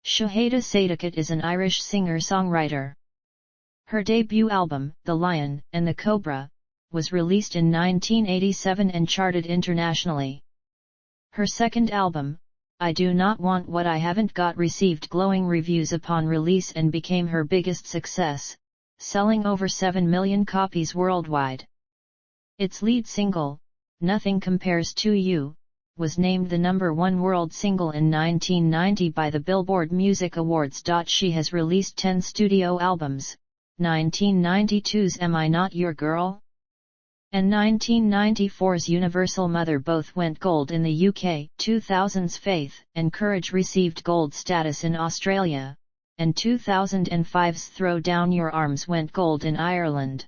Shuhada Sadaqat is an Irish singer-songwriter. Her debut album, The Lion and the Cobra, was released in 1987 and charted internationally. Her second album, I Do Not Want What I Haven't Got, received glowing reviews upon release and became her biggest success, selling over 7 million copies worldwide. Its lead single, Nothing Compares to You, was named the #1 world single in 1990 by the Billboard Music Awards. She has released 10 studio albums, 1992's Am I Not Your Girl? And 1994's Universal Mother. Both went gold in the UK. 2000's Faith and Courage received gold status in Australia, and 2005's Throw Down Your Arms went gold in Ireland.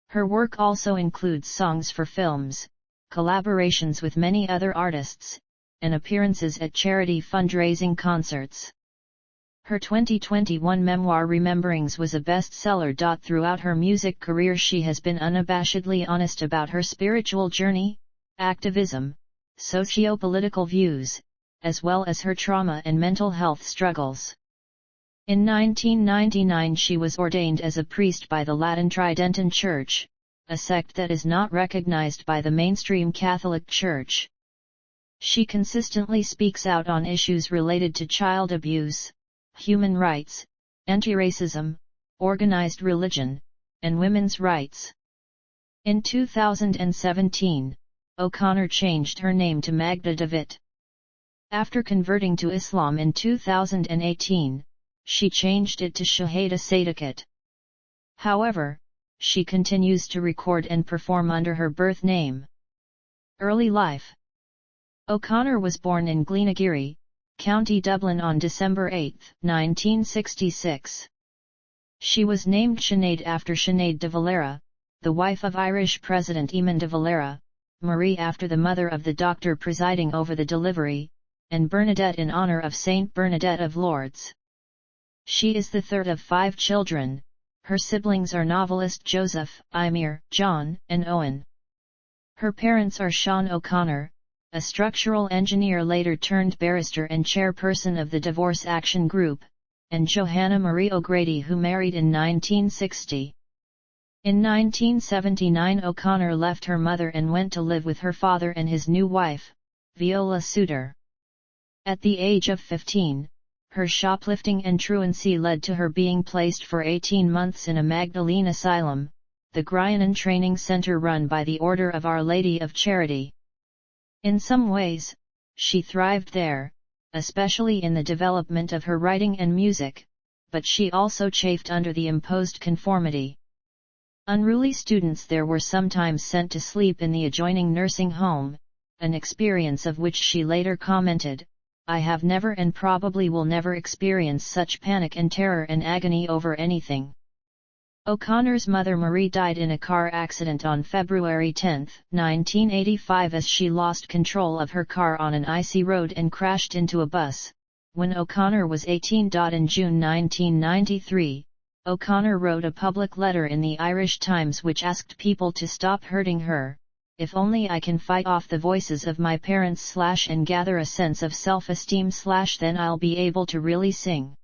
Her work also includes songs for films, collaborations with many other artists, and appearances at charity fundraising concerts. Her 2021 memoir Rememberings was a bestseller. Throughout her music career she has been unabashedly honest about her spiritual journey, activism, socio-political views, as well as her trauma and mental health struggles. In 1999 she was ordained as a priest by the Latin Tridentan Church, a sect that is not recognized by the mainstream Catholic Church. She consistently speaks out on issues related to child abuse, human rights, anti-racism, organized religion, and women's rights. In 2017, O'Connor changed her name to Magda Davitt. After converting to Islam in 2018, she changed it to Shuhada Sadaqat. However, she continues to record and perform under her birth name. Early life. O'Connor was born in Gleenageary, County Dublin on December 8, 1966. She was named Sinéad after Sinead de Valera, the wife of Irish President Eamon de Valera, Marie after the mother of the doctor presiding over the delivery, and Bernadette in honor of Saint Bernadette of Lourdes. She is the third of 5 children. Her siblings are novelist Joseph, Eimir, John, and Owen. Her parents are Sean O'Connor, a structural engineer later turned barrister and chairperson of the Divorce Action Group, and Johanna Marie O'Grady, who married in 1960. In 1979 O'Connor left her mother and went to live with her father and his new wife, Viola Suter. At the age of 15, her shoplifting and truancy led to her being placed for 18 months in a Magdalene asylum, the Gryanan training center run by the Order of Our Lady of Charity. In some ways, she thrived there, especially in the development of her writing and music, but she also chafed under the imposed conformity. Unruly students there were sometimes sent to sleep in the adjoining nursing home, an experience of which she later commented, "I have never and probably will never experience such panic and terror and agony over anything." O'Connor's mother Marie died in a car accident on February 10, 1985 as she lost control of her car on an icy road and crashed into a bus, when O'Connor was 18. In June 1993, O'Connor wrote a public letter in the Irish Times which asked people to stop hurting her. "If only I can fight off the voices of my parents / and gather a sense of self-esteem / then I'll be able to really sing."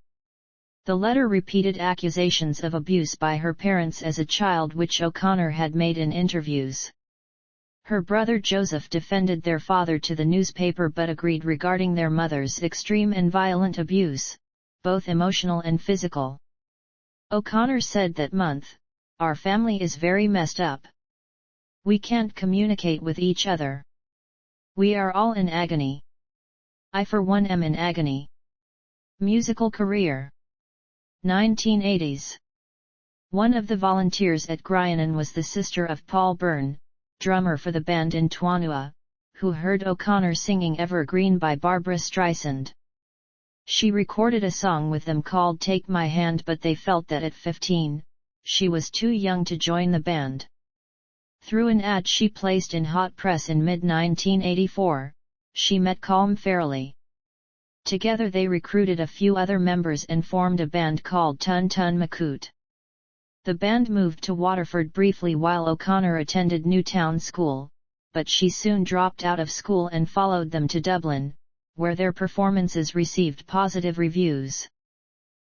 The letter repeated accusations of abuse by her parents as a child which O'Connor had made in interviews. Her brother Joseph defended their father to the newspaper but agreed regarding their mother's extreme and violent abuse, both emotional and physical. O'Connor said that month, "Our family is very messed up. We can't communicate with each other. We are all in agony. I for one am in agony." Musical career. 1980s. One of the volunteers at Gryanan was the sister of Paul Byrne, drummer for the band in Tuanua, who heard O'Connor singing Evergreen by Barbra Streisand. She recorded a song with them called Take My Hand, but they felt that at 15, she was too young to join the band. Through an ad she placed in Hot Press in mid-1984, she met Colm Farrelly. Together they recruited a few other members and formed a band called Tun Tun Macoot. The band moved to Waterford briefly while O'Connor attended Newtown School, but she soon dropped out of school and followed them to Dublin, where their performances received positive reviews.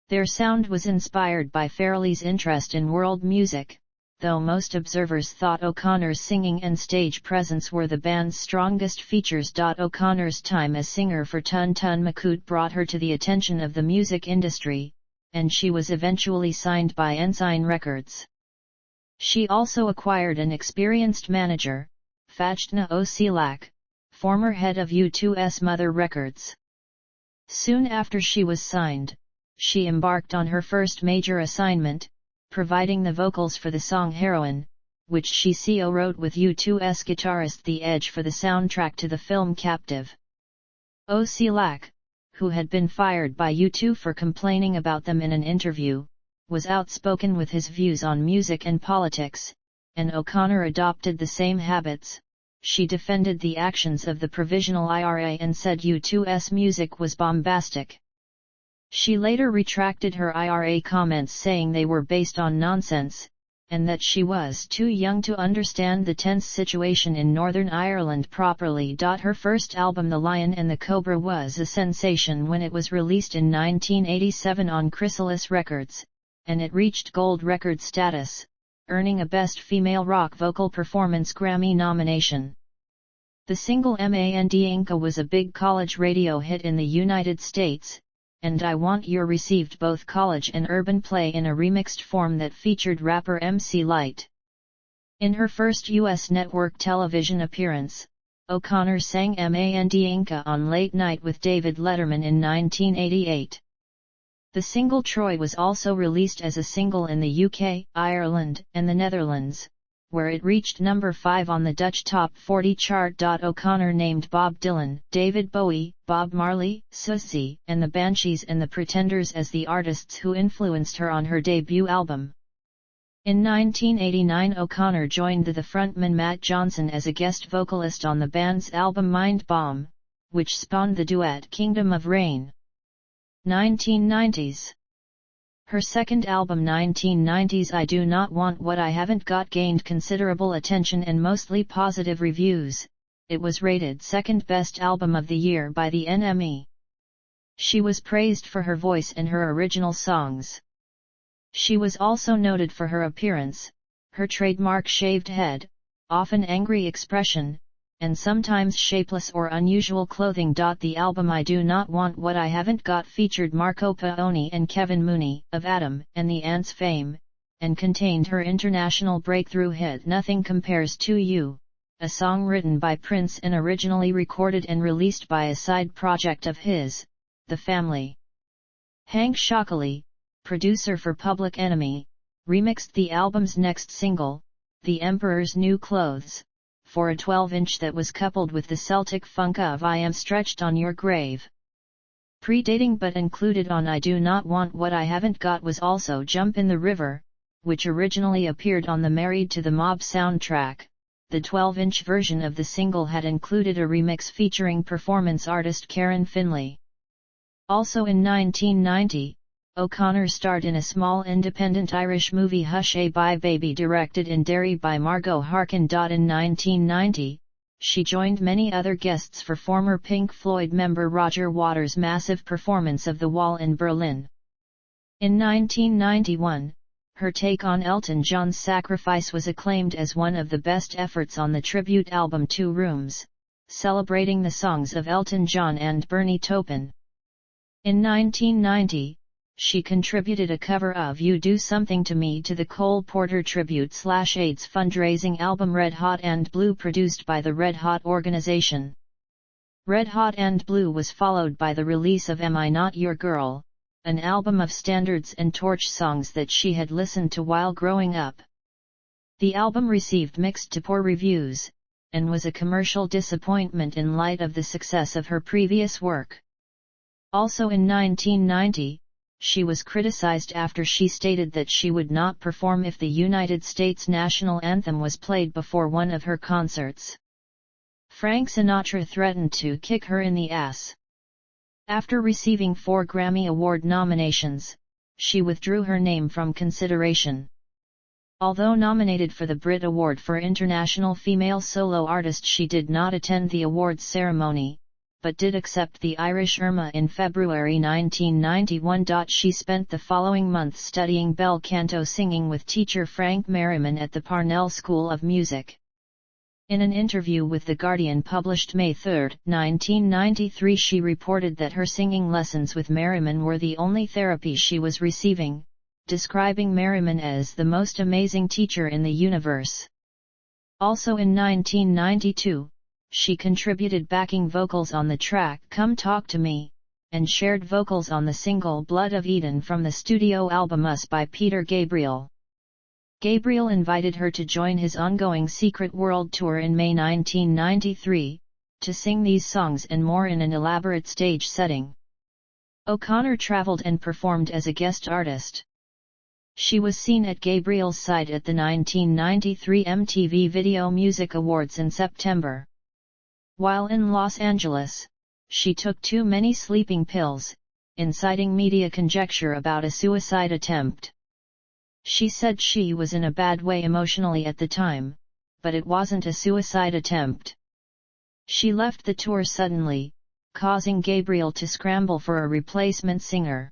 Their sound was inspired by Fairley's interest in world music, though most observers thought O'Connor's singing and stage presence were the band's strongest features. O'Connor's time as singer for Tun Tun Makut brought her to the attention of the music industry, and she was eventually signed by Ensign Records. She also acquired an experienced manager, Fajtna Osilak, former head of U2's Mother Records. Soon after she was signed, she embarked on her first major assignment, providing the vocals for the song Heroine, which she co-wrote with U2's guitarist The Edge for the soundtrack to the film Captive. Osilak, who had been fired by U2 for complaining about them in an interview, was outspoken with his views on music and politics, and O'Connor adopted the same habits. She defended the actions of the Provisional IRA and said U2's music was bombastic. She later retracted her IRA comments, saying they were based on nonsense, and that she was too young to understand the tense situation in Northern Ireland properly. Her first album The Lion and the Cobra was a sensation when it was released in 1987 on Chrysalis Records, and it reached gold record status, earning a Best Female Rock Vocal Performance Grammy nomination. The single Mandinka was a big college radio hit in the United States, and I Want Your received both college and urban play in a remixed form that featured rapper MC Lyte. In her first U.S. network television appearance, O'Connor sang Mandinka on Late Night with David Letterman in 1988. The single Troy was also released as a single in the UK, Ireland, and the Netherlands, where it reached number 5 on the Dutch Top 40 chart. O'Connor named Bob Dylan, David Bowie, Bob Marley, Siouxsie, and the Banshees and the Pretenders as the artists who influenced her on her debut album. In 1989 O'Connor joined the frontman Matt Johnson as a guest vocalist on the band's album Mind Bomb, which spawned the duet Kingdom of Rain. 1990s. Her second album 1990's I Do Not Want What I Haven't Got gained considerable attention and mostly positive reviews. It was rated second best album of the year by the NME. She was praised for her voice and her original songs. She was also noted for her appearance, her trademark shaved head, often angry expression, and sometimes shapeless or unusual clothing. The album I Do Not Want What I Haven't Got featured Marco Paoni and Kevin Mooney, of Adam and the Ants fame, and contained her international breakthrough hit Nothing Compares to You, a song written by Prince and originally recorded and released by a side project of his, The Family. Hank Shocklee, producer for Public Enemy, remixed the album's next single, The Emperor's New Clothes, for a 12-inch that was coupled with the Celtic funk of I Am Stretched on Your Grave. Predating but included on I Do Not Want What I Haven't Got was also Jump in the River, which originally appeared on the Married to the Mob soundtrack. The 12-inch version of the single had included a remix featuring performance artist Karen Finley. Also in 1990, O'Connor starred in a small independent Irish movie Hush A Bye Baby directed in Derry by Margot Harkin. In 1990, she joined many other guests for former Pink Floyd member Roger Waters' massive performance of The Wall in Berlin. In 1991, her take on Elton John's Sacrifice was acclaimed as one of the best efforts on the tribute album Two Rooms, celebrating the songs of Elton John and Bernie Taupin. In 1990, she contributed a cover of You Do Something to Me to the Cole Porter Tribute/AIDS fundraising album Red Hot and Blue produced by the Red Hot organization. Red Hot and Blue was followed by the release of Am I Not Your Girl, an album of standards and torch songs that she had listened to while growing up. The album received mixed to poor reviews, and was a commercial disappointment in light of the success of her previous work. Also in 1990, she was criticized after she stated that she would not perform if the United States national anthem was played before one of her concerts. Frank Sinatra threatened to kick her in the ass. After receiving 4 Grammy Award nominations, she withdrew her name from consideration. Although nominated for the Brit Award for International Female Solo Artist, she did not attend the awards ceremony, but did accept the Irish Irma in February 1991. She spent the following months studying bel canto singing with teacher Frank Merriman at the Parnell School of Music. In an interview with The Guardian published May 3, 1993, she reported that her singing lessons with Merriman were the only therapy she was receiving, describing Merriman as the most amazing teacher in the universe. Also in 1992, she contributed backing vocals on the track Come Talk to Me, and shared vocals on the single Blood of Eden from the studio album Us by Peter Gabriel. Gabriel invited her to join his ongoing Secret World Tour in May 1993, to sing these songs and more in an elaborate stage setting. O'Connor traveled and performed as a guest artist. She was seen at Gabriel's side at the 1993 MTV Video Music Awards in September. While in Los Angeles, she took too many sleeping pills, inciting media conjecture about a suicide attempt. She said she was in a bad way emotionally at the time, but it wasn't a suicide attempt. She left the tour suddenly, causing Gabriel to scramble for a replacement singer.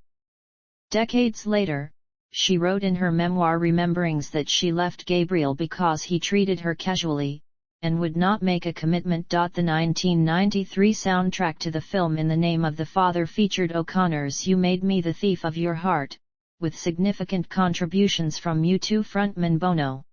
Decades later, she wrote in her memoir Rememberings that she left Gabriel because he treated her casually, and would not make a commitment. The 1993 soundtrack to the film In the Name of the Father featured O'Connor's You Made Me the Thief of Your Heart, with significant contributions from U2 frontman Bono.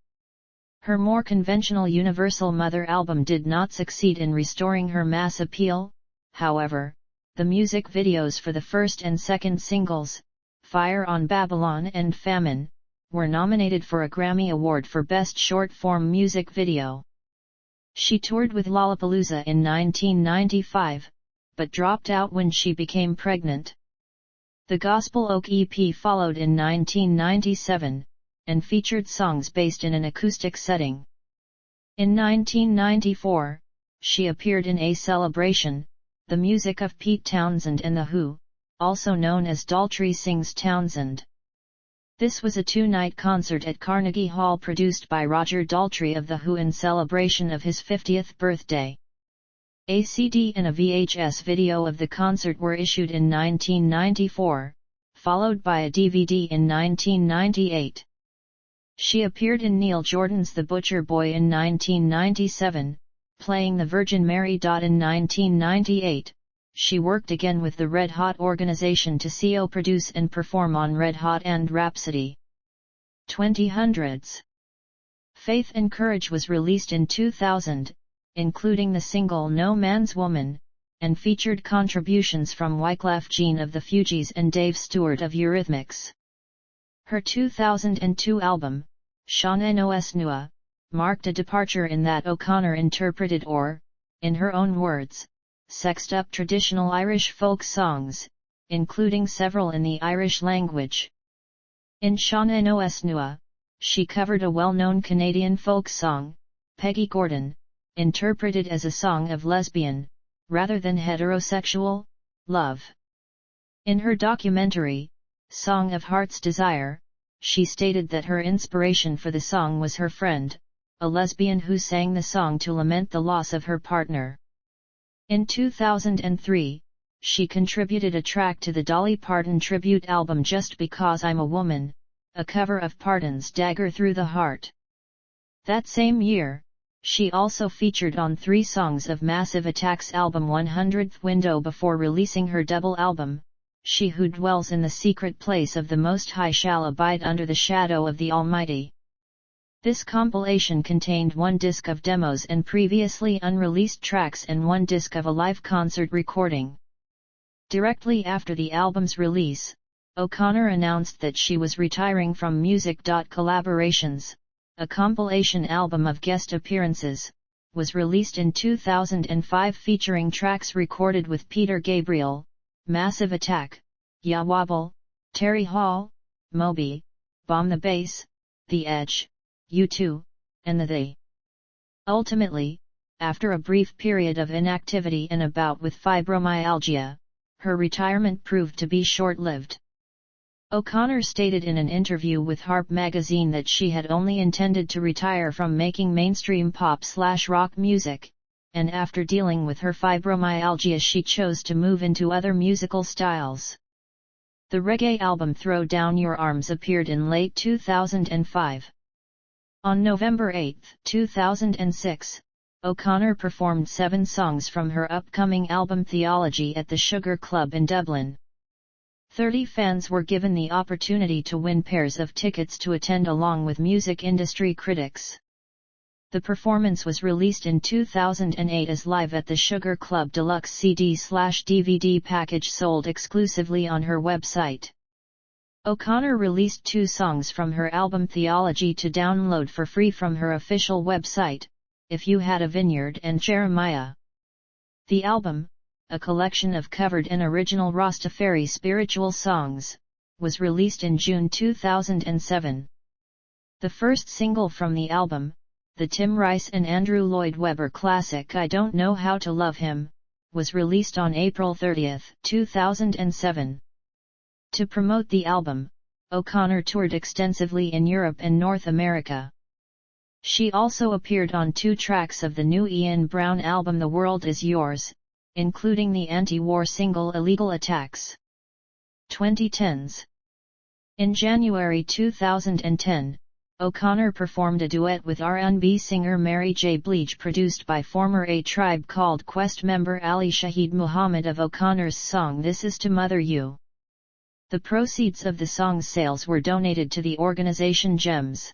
Her more conventional Universal Mother album did not succeed in restoring her mass appeal, however. The music videos for the first and second singles, Fire on Babylon and Famine, were nominated for a Grammy Award for Best Short-Form Music Video. She toured with Lollapalooza in 1995, but dropped out when she became pregnant. The Gospel Oak EP followed in 1997, and featured songs based in an acoustic setting. In 1994, she appeared in A Celebration, the music of Pete Townshend and The Who, also known as Daltrey Sings Townsend. This was a two-night concert at Carnegie Hall produced by Roger Daltrey of The Who in celebration of his 50th birthday. A CD and a VHS video of the concert were issued in 1994, followed by a DVD in 1998. She appeared in Neil Jordan's The Butcher Boy in 1997, playing the Virgin Mary. In 1998, she worked again with the Red Hot organization to co-produce and perform on Red Hot and Rhapsody. 2000s. Faith and Courage was released in 2000, including the single No Man's Woman, and featured contributions from Wyclef Jean of the Fugees and Dave Stewart of Eurythmics. Her 2002 album, Sean Nos Nua, marked a departure in that O'Connor interpreted or, in her own words, sexed up traditional Irish folk songs, including several in the Irish language. In Sean Nos Nua, she covered a well-known Canadian folk song, Peggy Gordon, interpreted as a song of lesbian, rather than heterosexual, love. In her documentary, Song of Heart's Desire, she stated that her inspiration for the song was her friend, a lesbian who sang the song to lament the loss of her partner. In 2003, she contributed a track to the Dolly Parton tribute album Just Because I'm a Woman, a cover of Parton's Dagger Through the Heart. That same year, she also featured on 3 songs of Massive Attack's album 100th Window before releasing her double album, She Who Dwells in the Secret Place of the Most High Shall Abide Under the Shadow of the Almighty. This compilation contained 1 disc of demos and previously unreleased tracks and 1 disc of a live concert recording. Directly after the album's release, O'Connor announced that she was retiring from music. Collaborations, a compilation album of guest appearances, was released in 2005 featuring tracks recorded with Peter Gabriel, Massive Attack, Ya Wobble, Terry Hall, Moby, Bomb the Bass, The Edge, U2, and the They. Ultimately, after a brief period of inactivity and a bout with fibromyalgia, her retirement proved to be short-lived. O'Connor stated in an interview with Harp magazine that she had only intended to retire from making mainstream pop/rock music, and after dealing with her fibromyalgia she chose to move into other musical styles. The reggae album Throw Down Your Arms appeared in late 2005. On November 8, 2006, O'Connor performed 7 songs from her upcoming album Theology at the Sugar Club in Dublin. 30 fans were given the opportunity to win pairs of tickets to attend along with music industry critics. The performance was released in 2008 as Live at the Sugar Club Deluxe CD/DVD package sold exclusively on her website. O'Connor released 2 songs from her album Theology to download for free from her official website, If You Had a Vineyard and Jeremiah. The album, a collection of covered and original Rastafari spiritual songs, was released in June 2007. The first single from the album, the Tim Rice and Andrew Lloyd Webber classic I Don't Know How to Love Him, was released on April 30, 2007. To promote the album, O'Connor toured extensively in Europe and North America. She also appeared on 2 tracks of the new Ian Brown album The World Is Yours, including the anti-war single Illegal Attacks. 2010s. In January 2010, O'Connor performed a duet with R&B singer Mary J. Blige produced by former A Tribe Called Quest member Ali Shaheed Muhammad of O'Connor's song This Is to Mother You. The proceeds of the song's sales were donated to the organization GEMS.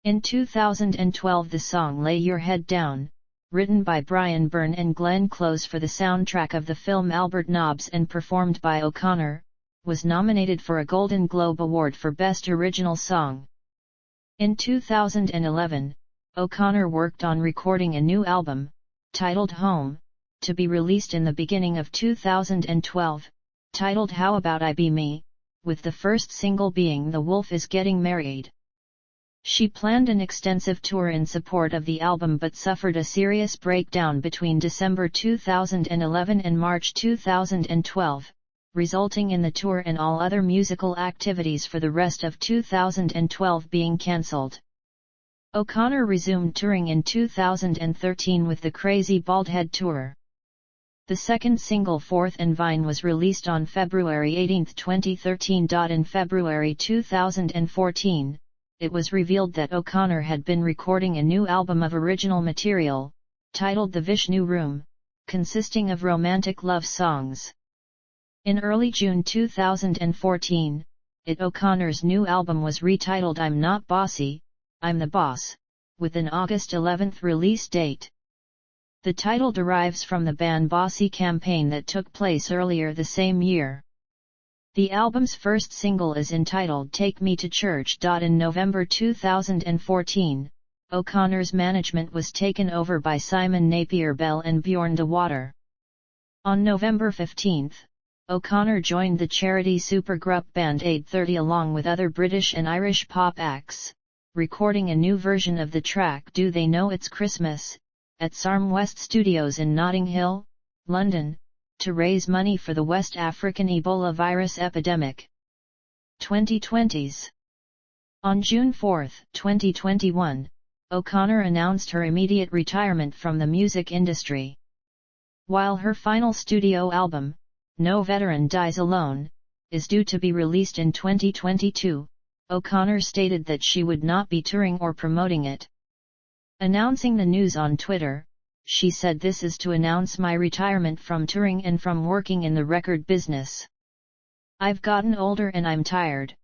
In 2012 the song Lay Your Head Down, written by Brian Byrne and Glenn Close for the soundtrack of the film Albert Nobbs and performed by O'Connor, was nominated for a Golden Globe Award for Best Original Song. In 2011, O'Connor worked on recording a new album, titled Home, to be released in the beginning of 2012, titled How About I Be Me, with the first single being The Wolf Is Getting Married. She planned an extensive tour in support of the album but suffered a serious breakdown between December 2011 and March 2012, resulting in the tour and all other musical activities for the rest of 2012 being cancelled. O'Connor resumed touring in 2013 with the Crazy Baldhead Tour. The second single Fourth and Vine was released on February 18, 2013. In February 2014, it was revealed that O'Connor had been recording a new album of original material, titled The Vishnu Room, consisting of romantic love songs. In early June 2014, O'Connor's new album was retitled I'm Not Bossy, I'm the Boss, with an August 11 release date. The title derives from the Ban Bossy campaign that took place earlier the same year. The album's first single is entitled Take Me to Church. In November 2014, O'Connor's management was taken over by Simon Napier Bell and Bjorn de Water. On November 15, O'Connor joined the charity supergroup band Aid 30 along with other British and Irish pop acts, recording a new version of the track Do They Know It's Christmas, at Sarm West Studios in Notting Hill, London, to raise money for the West African Ebola virus epidemic. 2020s. On June 4, 2021, O'Connor announced her immediate retirement from the music industry. While her final studio album, No Veteran Dies Alone, is due to be released in 2022, O'Connor stated that she would not be touring or promoting it. Announcing the news on Twitter, she said this is to announce my retirement from touring and from working in the record business. I've gotten older and I'm tired.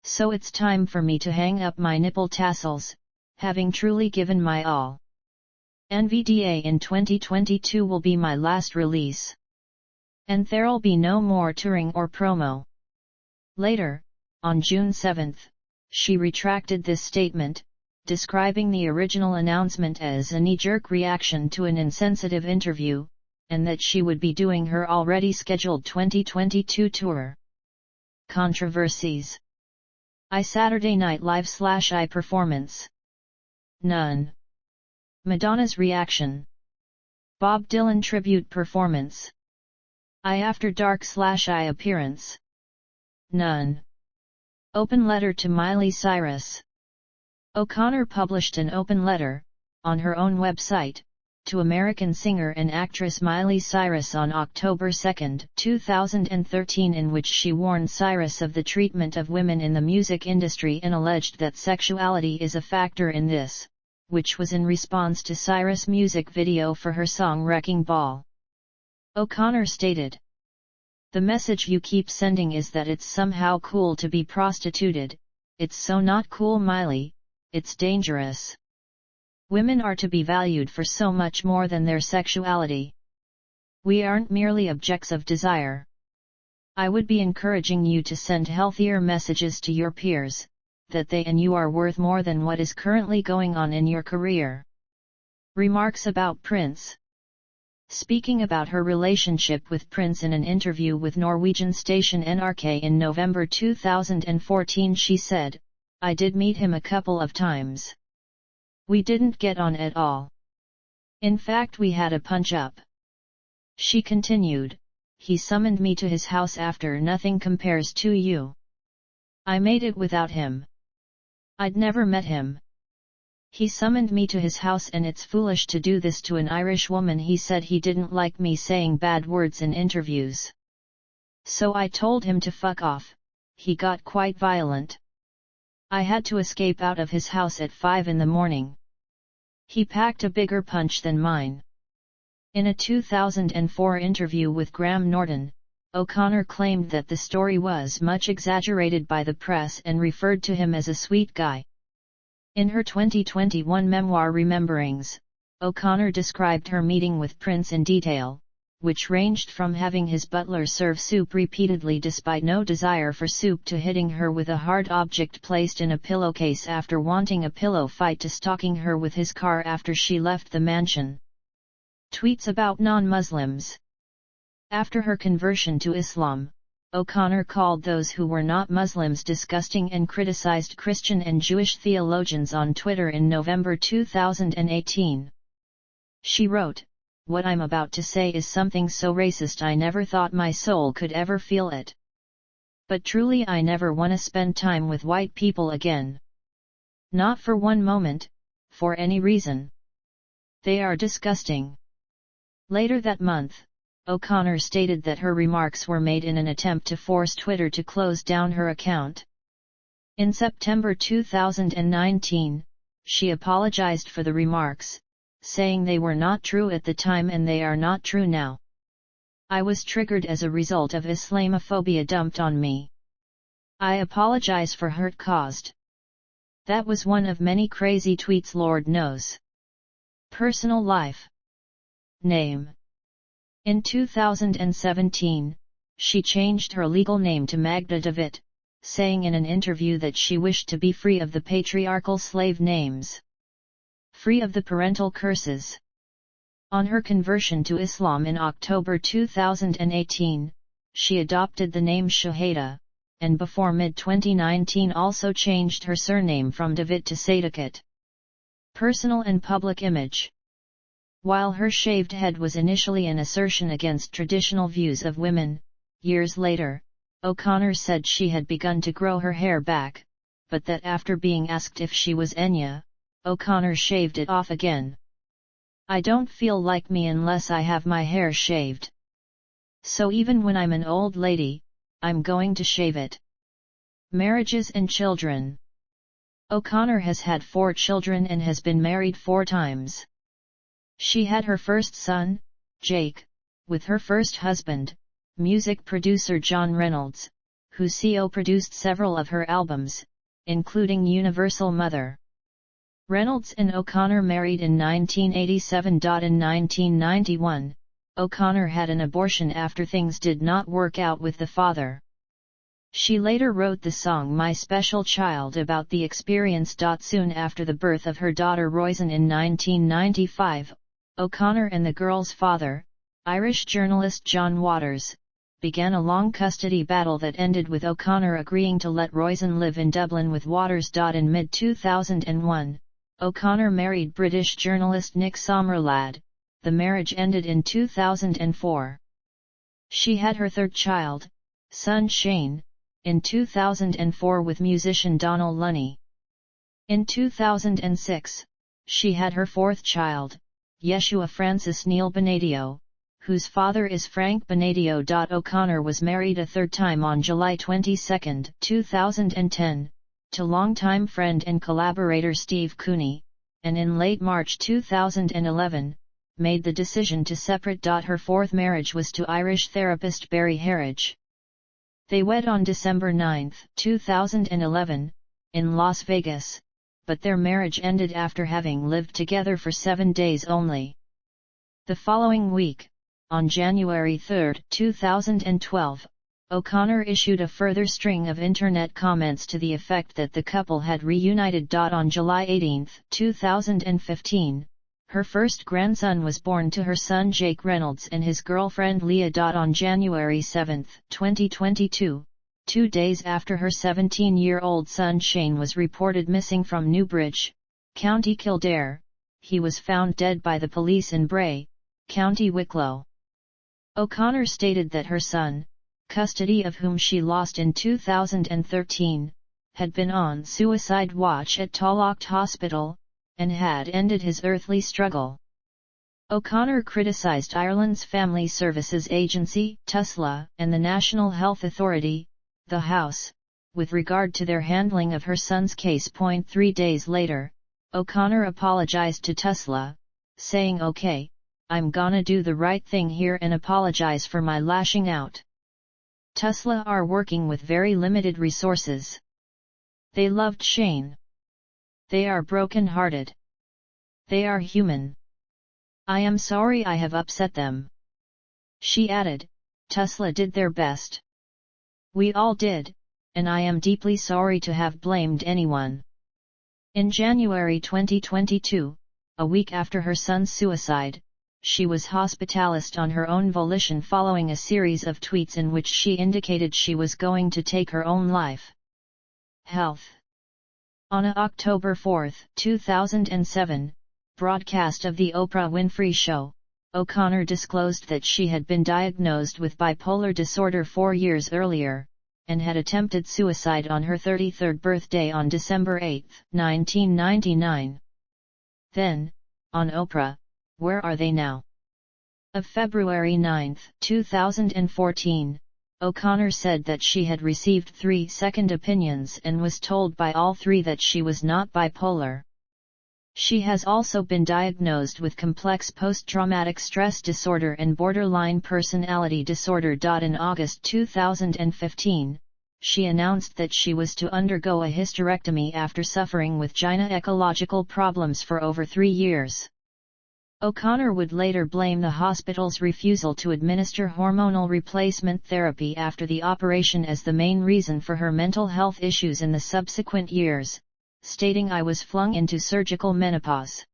So it's time for me to hang up my nipple tassels, having truly given my all. NVDA in 2022 will be my last release. And there'll be no more touring or promo. Later, on June 7, she retracted this statement, describing the original announcement as a knee-jerk reaction to an insensitive interview, and that she would be doing her already scheduled 2022 tour. Controversies. Saturday Night Live/I performance. None. Madonna's reaction. Bob Dylan tribute performance. After Dark/I appearance. None. Open letter to Miley Cyrus. O'Connor published an open letter, on her own website, to American singer and actress Miley Cyrus on October 2, 2013, in which she warned Cyrus of the treatment of women in the music industry and alleged that sexuality is a factor in this, which was in response to Cyrus' music video for her song Wrecking Ball. O'Connor stated, "The message you keep sending is that it's somehow cool to be prostituted. It's so not cool, Miley, it's dangerous. Women are to be valued for so much more than their sexuality. We aren't merely objects of desire. I would be encouraging you to send healthier messages to your peers, that they and you are worth more than what is currently going on in your career." Remarks about Prince. Speaking about her relationship with Prince in an interview with Norwegian station NRK in November 2014, she said, "I did meet him a couple of times. We didn't get on at all. In fact, we had a punch-up." She continued, "He summoned me to his house after Nothing Compares to You. I made it without him. I'd never met him. He summoned me to his house, and it's foolish to do this to an Irish woman. He said he didn't like me saying bad words in interviews. So I told him to fuck off. He got quite violent. I had to escape out of his house at 5 in the morning. He packed a bigger punch than mine." In a 2004 interview with Graham Norton, O'Connor claimed that the story was much exaggerated by the press and referred to him as a sweet guy. In her 2021 memoir Rememberings, O'Connor described her meeting with Prince in detail, which ranged from having his butler serve soup repeatedly despite no desire for soup to hitting her with a hard object placed in a pillowcase after wanting a pillow fight to stalking her with his car after she left the mansion. Tweets about non-Muslims. After her conversion to Islam, O'Connor called those who were not Muslims disgusting and criticized Christian and Jewish theologians on Twitter in November 2018. She wrote, "What I'm about to say is something so racist I never thought my soul could ever feel it. But truly I never want to spend time with white people again. Not for one moment, for any reason. They are disgusting." Later that month, O'Connor stated that her remarks were made in an attempt to force Twitter to close down her account. In September 2019, she apologized for the remarks, saying they were not true at the time and they are not true now. "I was triggered as a result of Islamophobia dumped on me. I apologize for hurt caused." That was one of many crazy tweets, Lord knows. Personal life. Name. In 2017, she changed her legal name to Magda Davitt, saying in an interview that she wished to be free of the patriarchal slave names. Free of the parental curses. On her conversion to Islam in October 2018, she adopted the name Shuhada, and before mid-2019 also changed her surname from Davitt to Sadaqat. Personal and public image. While her shaved head was initially an assertion against traditional views of women, years later, O'Connor said she had begun to grow her hair back, but that after being asked if she was Enya, O'Connor shaved it off again. "I don't feel like me unless I have my hair shaved. So even when I'm an old lady, I'm going to shave it." Marriages and children. O'Connor has had 4 children and has been married 4 times. She had her first son, Jake, with her first husband, music producer John Reynolds, who co-produced several of her albums, including Universal Mother. Reynolds and O'Connor married in 1987. In 1991, O'Connor had an abortion after things did not work out with the father. She later wrote the song My Special Child about the experience. Soon after the birth of her daughter Roisin in 1995, O'Connor and the girl's father, Irish journalist John Waters, began a long custody battle that ended with O'Connor agreeing to let Roisin live in Dublin with Waters. In mid-2001, O'Connor married British journalist Nick Sommerlad. The marriage ended in 2004. She had her 3rd child, son Shane, in 2004 with musician Donal Lunny. In 2006, she had her 4th child, Yeshua Francis Neil Benadio, whose father is Frank Benadio. O'Connor was married a third time on July 22, 2010, to longtime friend and collaborator Steve Cooney, and in late March 2011, made the decision to separate. Her fourth marriage was to Irish therapist Barry Harridge. They wed on December 9, 2011, in Las Vegas, but their marriage ended after having lived together for 7 days only. The following week, on January 3, 2012, O'Connor issued a further string of internet comments to the effect that the couple had reunited. On July 18, 2015, her first grandson was born to her son Jake Reynolds and his girlfriend Leah. On January 7, 2022, 2 days after her 17-year-old son Shane was reported missing from Newbridge, County Kildare, he was found dead by the police in Bray, County Wicklow. O'Connor stated that her son, custody of whom she lost in 2013, had been on suicide watch at Tallaght Hospital, and had ended his earthly struggle. O'Connor criticised Ireland's Family Services Agency, TUSLA, and the National Health Authority, the House, with regard to their handling of her son's case. 3 days later, O'Connor apologised to TUSLA, saying, "Okay, I'm gonna do the right thing here and apologise for my lashing out. TUSLA are working with very limited resources. They loved Shane. They are broken-hearted. They are human. I am sorry I have upset them." She added, "TUSLA did their best. We all did, and I am deeply sorry to have blamed anyone." In January 2022, a week after her son's suicide, she was hospitalized on her own volition following a series of tweets in which she indicated she was going to take her own life. Health. On a October 4, 2007, broadcast of The Oprah Winfrey Show, O'Connor disclosed that she had been diagnosed with bipolar disorder 4 years earlier, and had attempted suicide on her 33rd birthday on December 8, 1999. Then, on Oprah, Where Are They Now? Of February 9, 2014, O'Connor said that she had received 3 second opinions and was told by all 3 that she was not bipolar. She has also been diagnosed with complex post-traumatic stress disorder and borderline personality disorder. In August 2015, she announced that she was to undergo a hysterectomy after suffering with gynecological problems for over 3 years. O'Connor would later blame the hospital's refusal to administer hormonal replacement therapy after the operation as the main reason for her mental health issues in the subsequent years, stating, "I was flung into surgical menopause.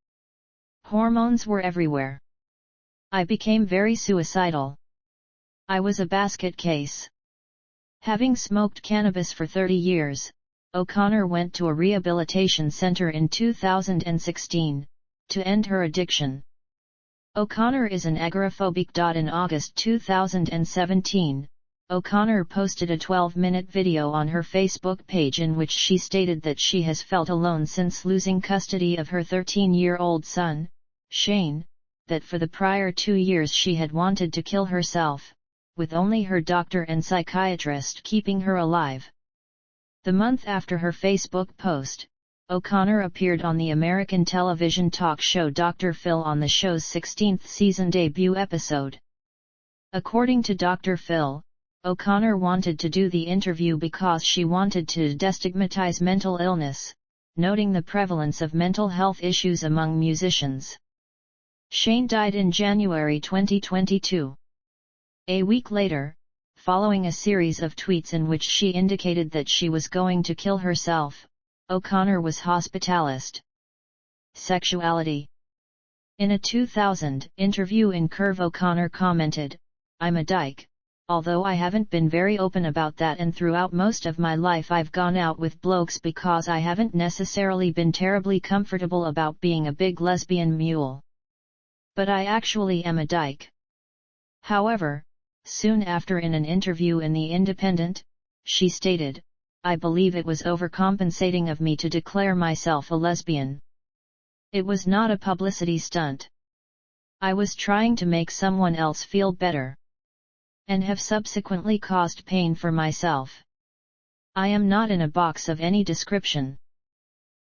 Hormones were everywhere. I became very suicidal. I was a basket case." Having smoked cannabis for 30 years, O'Connor went to a rehabilitation center in 2016, to end her addiction. O'Connor is an agoraphobic. In August 2017, O'Connor posted a 12-minute video on her Facebook page in which she stated that she has felt alone since losing custody of her 13-year-old son, Shane, that for the prior 2 years she had wanted to kill herself, with only her doctor and psychiatrist keeping her alive. The month after her Facebook post, O'Connor appeared on the American television talk show Dr. Phil on the show's 16th season debut episode. According to Dr. Phil, O'Connor wanted to do the interview because she wanted to destigmatize mental illness, noting the prevalence of mental health issues among musicians. Shane died in January 2022. A week later, following a series of tweets in which she indicated that she was going to kill herself, O'Connor was hospitalized. Sexuality. In a 2000 interview in Curve, O'Connor commented, "I'm a dyke, although I haven't been very open about that, and throughout most of my life I've gone out with blokes because I haven't necessarily been terribly comfortable about being a big lesbian mule. But I actually am a dyke." However, soon after, in an interview in The Independent, she stated, "I believe it was overcompensating of me to declare myself a lesbian. It was not a publicity stunt. I was trying to make someone else feel better, and have subsequently caused pain for myself. I am not in a box of any description.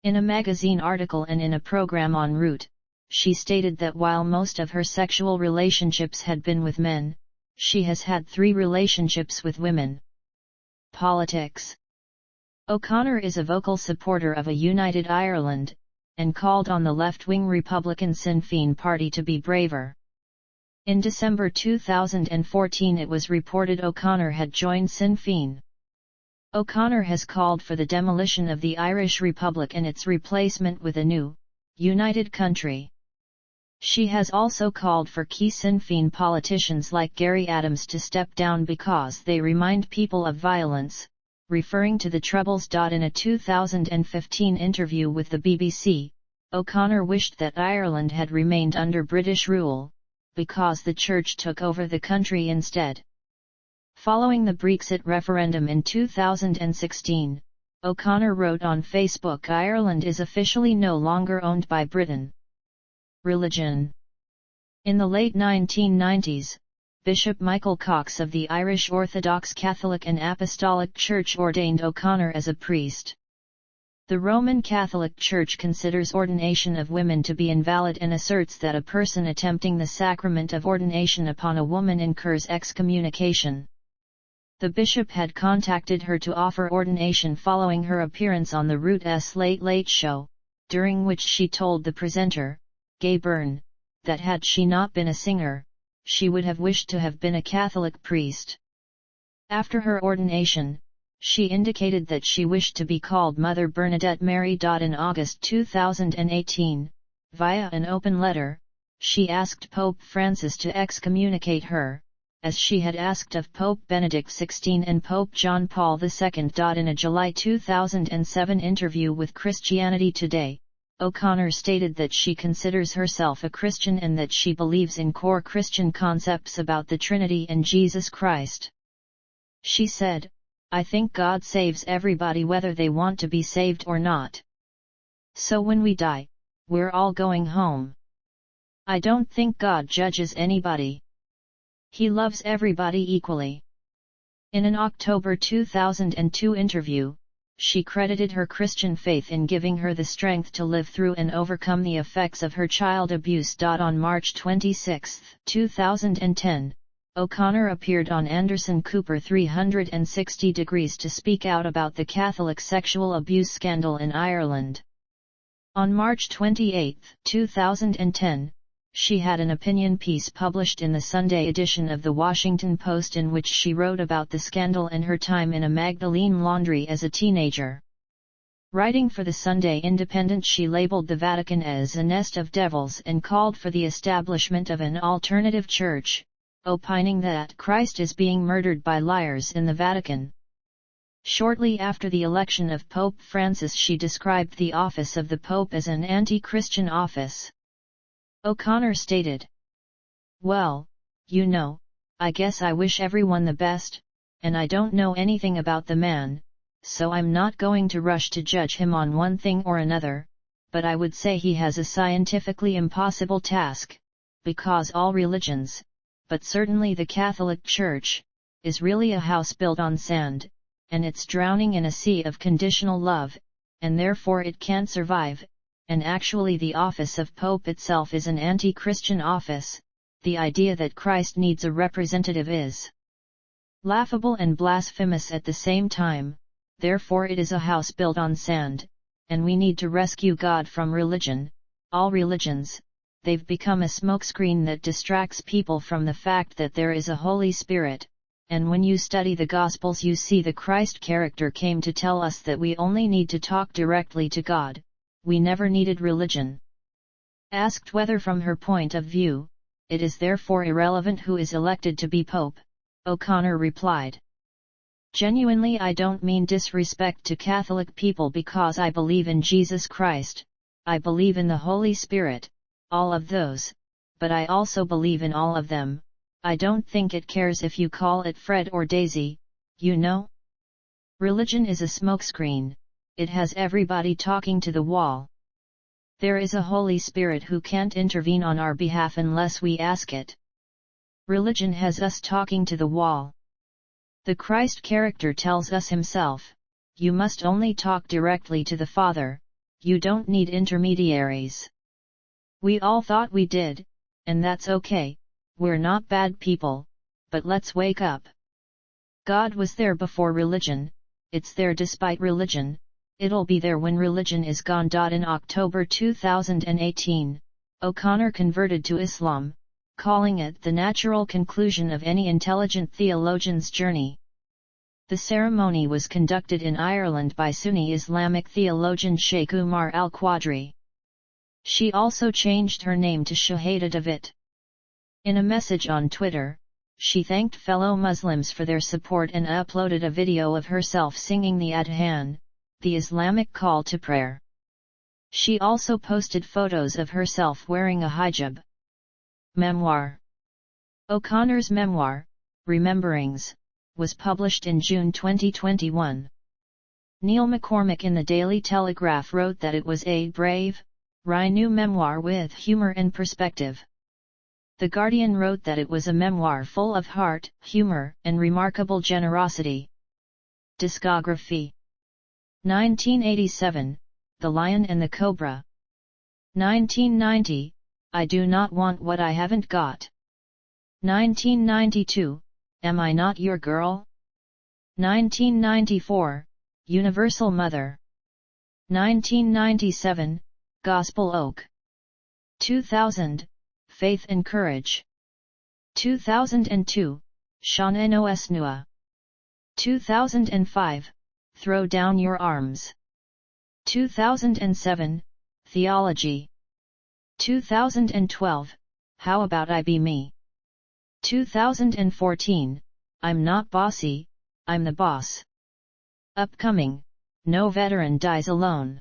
In a magazine article and in a program en route, she stated that while most of her sexual relationships had been with men, she has had 3 relationships with women. Politics. O'Connor is a vocal supporter of a united Ireland, and called on the left-wing Republican Sinn Féin party to be braver. In December 2014 it was reported O'Connor had joined Sinn Féin. O'Connor has called for the demolition of the Irish Republic and its replacement with a new, united country. She has also called for key Sinn Féin politicians like Gary Adams to step down because they remind people of violence, referring to the Troubles. In a 2015 interview with the BBC, O'Connor wished that Ireland had remained under British rule, because the Church took over the country instead. Following the Brexit referendum in 2016, O'Connor wrote on Facebook, "Ireland is officially no longer owned by Britain." Religion. In the late 1990s, Bishop Michael Cox of the Irish Orthodox Catholic and Apostolic Church ordained O'Connor as a priest. The Roman Catholic Church considers ordination of women to be invalid and asserts that a person attempting the sacrament of ordination upon a woman incurs excommunication. The bishop had contacted her to offer ordination following her appearance on the Root's Late Late Show, during which she told the presenter, Gay Byrne, that had she not been a singer, she would have wished to have been a Catholic priest. After her ordination, she indicated that she wished to be called Mother Bernadette Mary. In August 2018, via an open letter, she asked Pope Francis to excommunicate her, as she had asked of Pope Benedict XVI and Pope John Paul II. In a July 2007 interview with Christianity Today, O'Connor stated that she considers herself a Christian and that she believes in core Christian concepts about the Trinity and Jesus Christ. She said, "I think God saves everybody whether they want to be saved or not. So when we die, we're all going home. I don't think God judges anybody. He loves everybody equally." In an October 2002 interview, she credited her Christian faith in giving her the strength to live through and overcome the effects of her child abuse. On March 26, 2010, O'Connor appeared on Anderson Cooper 360 Degrees to speak out about the Catholic sexual abuse scandal in Ireland. On March 28, 2010, she had an opinion piece published in the Sunday edition of The Washington Post in which she wrote about the scandal and her time in a Magdalene laundry as a teenager. Writing for the Sunday Independent, she labeled the Vatican as a nest of devils and called for the establishment of an alternative church, opining that Christ is being murdered by liars in the Vatican. Shortly after the election of Pope Francis, she described the office of the Pope as an anti-Christian office. O'Connor stated, "Well, you know, I guess I wish everyone the best, and I don't know anything about the man, so I'm not going to rush to judge him on one thing or another, but I would say he has a scientifically impossible task, because all religions, but certainly the Catholic Church, is really a house built on sand, and it's drowning in a sea of conditional love, and therefore it can't survive. And actually the office of Pope itself is an anti-Christian office. The idea that Christ needs a representative is laughable and blasphemous at the same time, therefore it is a house built on sand, and we need to rescue God from religion, all religions. They've become a smokescreen that distracts people from the fact that there is a Holy Spirit, and when you study the Gospels you see the Christ character came to tell us that we only need to talk directly to God. We never needed religion." Asked whether from her point of view, it is therefore irrelevant who is elected to be Pope, O'Connor replied, "Genuinely I don't mean disrespect to Catholic people because I believe in Jesus Christ, I believe in the Holy Spirit, all of those, but I also believe in all of them. I don't think it cares if you call it Fred or Daisy, you know? Religion is a smokescreen. It has everybody talking to the wall." There is a Holy Spirit who can't intervene on our behalf unless we ask it. Religion has us talking to the wall. The Christ character tells us himself, you must only talk directly to the Father, you don't need intermediaries. We all thought we did, and that's okay, we're not bad people, but let's wake up. God was there before religion, it's there despite religion, it'll be there when religion is gone. In October 2018, O'Connor converted to Islam, calling it the natural conclusion of any intelligent theologian's journey. The ceremony was conducted in Ireland by Sunni Islamic theologian Sheikh Umar al-Qadri. She also changed her name to Shuhada Sadaqat. In a message on Twitter, she thanked fellow Muslims for their support and uploaded a video of herself singing the Adhan, the Islamic call to prayer. She also posted photos of herself wearing a hijab. Memoir. O'Connor's memoir, Rememberings, was published in June 2021. Neil McCormick in the Daily Telegraph wrote that it was a brave, wry new memoir with humor and perspective. The Guardian wrote that it was a memoir full of heart, humor, and remarkable generosity. Discography. 1987, The Lion and the Cobra. 1990, I Do Not Want What I Haven't Got. 1992, Am I Not Your Girl? 1994, Universal Mother. 1997, Gospel Oak. 2000, Faith and Courage. 2002, Sean Nos Nua. 2005, Throw Down Your Arms. 2007, Theology. 2012, How About I Be Me? 2014, I'm Not Bossy, I'm the Boss. Upcoming, No Veteran Dies Alone.